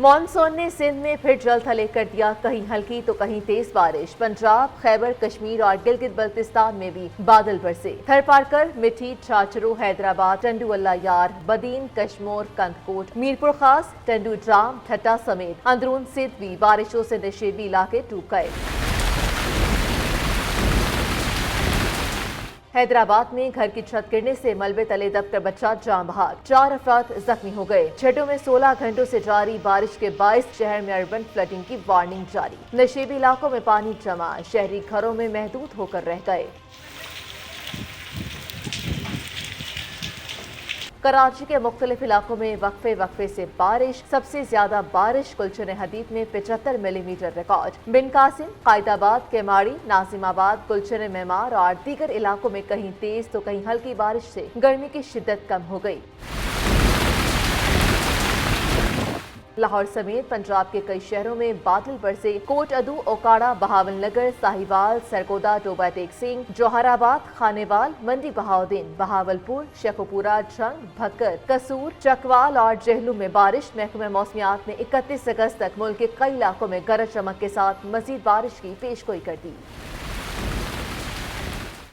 Monsoon ने सिंध में फिर जल थले कर दिया, कहीं हल्की तो कहीं तेज बारिश। पंजाब, खैबर कश्मीर और गिलगित बल्तिस्तान में भी बादल बरसे। थरपारकर, मिठी, छाछरू, हैदराबाद, टंडू अल्लायार, बदीन, कश्मोर, कंदकोट, मीरपुर खास, टंडू ड्राम, ठट्टा समेत अंदरून सिंध भी बारिशों से नशेबी इलाके डूब गए। हैदराबाद में घर की छत गिरने से मलबे तले दबकर बच्चा जान बहक, 4 अफराद जख्मी हो गए। छठों में 16 घंटों से जारी बारिश के बायस शहर में अर्बन फ्लडिंग की वार्निंग जारी। नशेबी इलाकों में पानी जमा, शहरी घरों में महदूद होकर रह गए। कराची के मुख्तलिफ इलाकों में वक्फे वक्फे से बारिश। सबसे ज्यादा बारिश गुलशन हदीद में 75 मिलीमीटर रिकॉर्ड। बिन कासिम, कायदाबाद, केमाड़ी, नाजिमाबाद, गुलशन मेमार और दीगर इलाकों में कहीं तेज तो कहीं हल्की बारिश से गर्मी की शिद्दत कम हो गई। लाहौर समेत पंजाब के कई शहरों में बादल बरसे। कोट अदू, ओकाड़ा, बहावल नगर, साहिवाल, सरगोदा, डोबा टेक सिंह, जौहराबाद, खानेवाल, मंडी बहाउद्दीन, बहावलपुर, शेखोपुरा, झंग, भक्कर, कसूर, चकवाल और जहलू में बारिश। महकमा मौसमियात ने 31 अगस्त तक मुल्क के कई इलाकों में गरज चमक के साथ मजीद बारिश की पेशगोई कर दी।